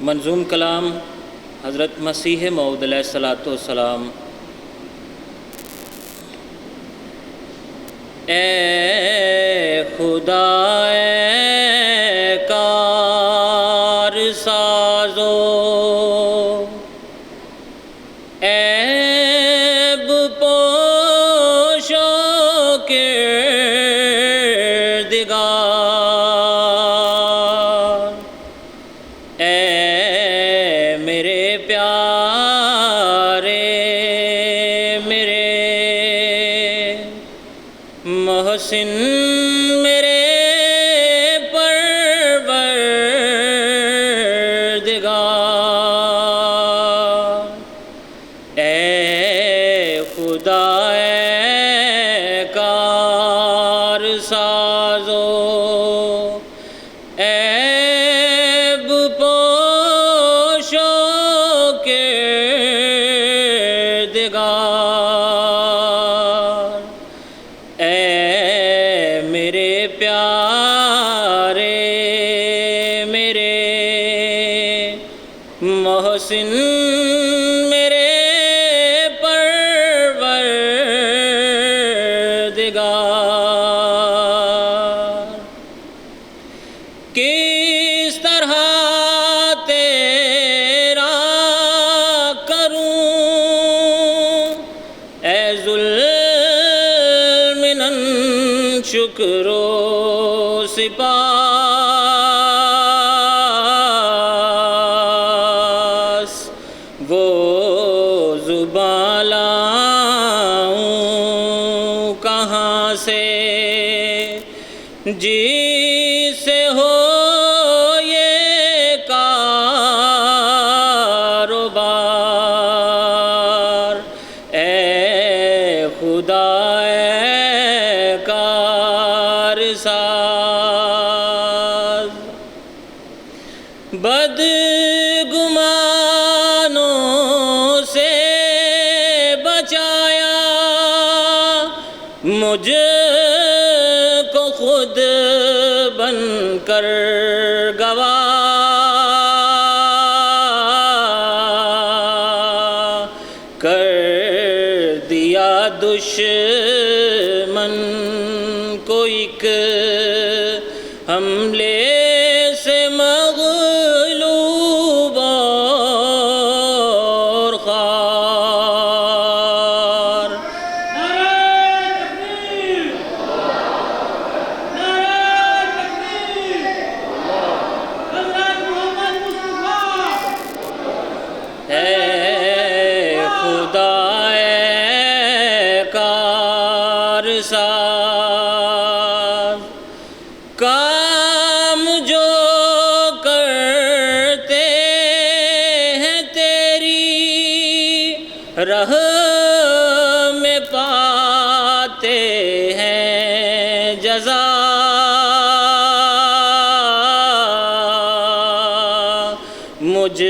منظوم کلام حضرت مسیح موعود علیہ الصلوۃ والسلام۔ اے خدا اے کار سازو، عیب پوشو کردگار، اے میرے پیارے میرے محسن میرے پروردگار، اے خدا اے کار سازو، عیب پوشو کردگار، اے میرے پیارے میرے محسن میرے پروردگار، کس طرح تیرا کروں اے ذوالمنن شکر و سپاس، وہ زباں لاؤں کہاں سے جس سے ہو یہ کاروبار، اے خدا اے کار ساز، بدگمانوں سے بچایا مجھ کو خود بن کر گواہ کر دیا، دشمن کو ایک حملے سے مغلوب اور خوار، اے خدا اے کار ساز، کام جو کرتے ہیں تیری راہ میں پاتے ہیں جزا، مجھ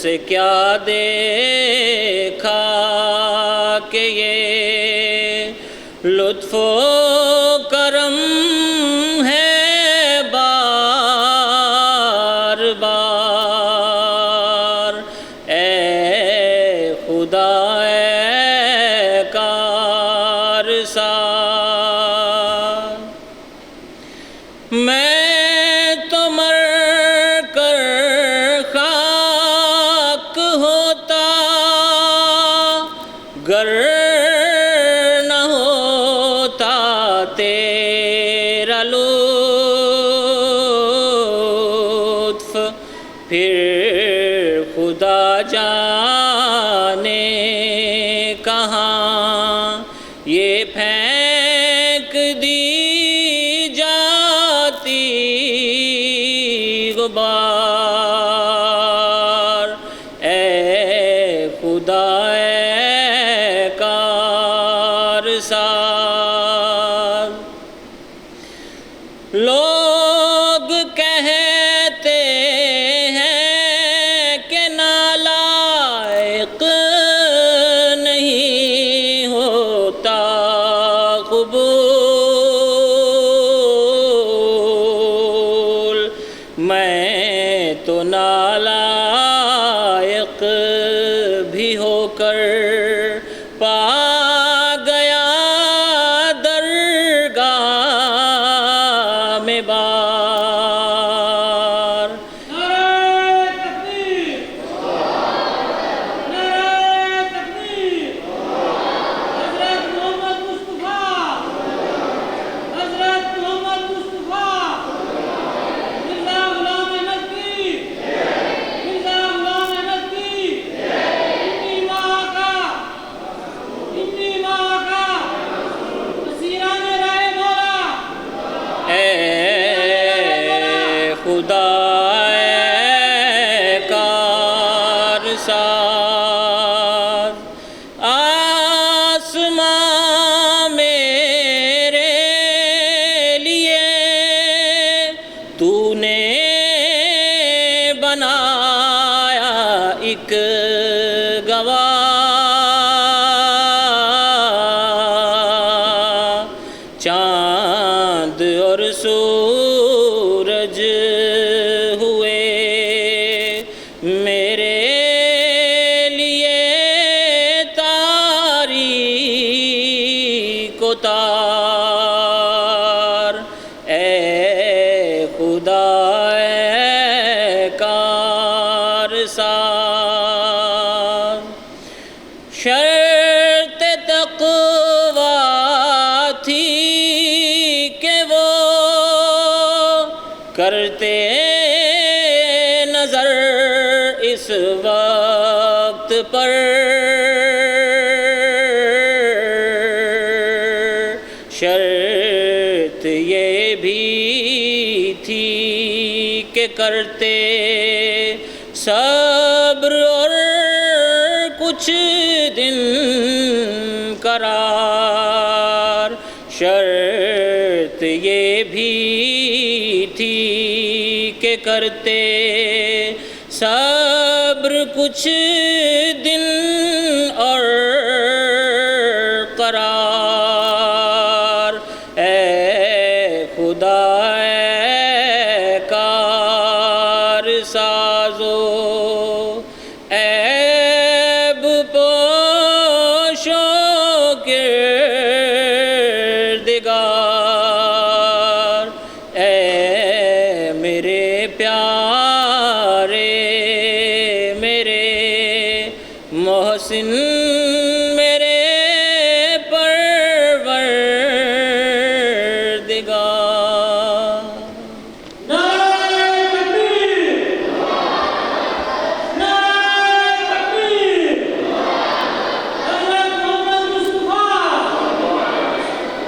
سے کیا دیکھا کہ یہ لطف و کرم ہے بار بار، اے خدا اے کار ساز، میں تو مر کر خاک ہوتا گر نہ ہوتا تیرا لطف، پھر خدا جانے کہاں یہ پھینک دی جاتی غبار، اے خدا اے کار ساز، لوگ کہتے ہیں کہ نالائق نہیں ہوتا قبول، میں تو نالائق بھی ہو کر پا گیا درگاہ میں بار۔ نعرہ تکبیر، نعرہ تکبیر، حضرت محمد مصطفیٰ، حضرت محمد مصطفیٰ، مرزا غلام احمد کی، مرزا غلام احمد کی، انی ماں کا مسیران رائے مولا۔ اے خدا اے کارساز، آسمان میرے لیے تو نے بنایا ایک گواہ، چاند اور سورج ہوئے میرے لیے تاریک و تار۔ اے خدا اے کارساز، شرط تقویٰ تھی کہ وہ کرتے نظر اس وقت پر، شرط یہ بھی تھی کہ کرتے صبر اور کچھ دن قرار، شرط یہ بھی تھی کہ کرتے صبر کچھ دن اور قرار۔ اے خدا اے کارسازو، عیب پوشو کردگار، اے میرے پیار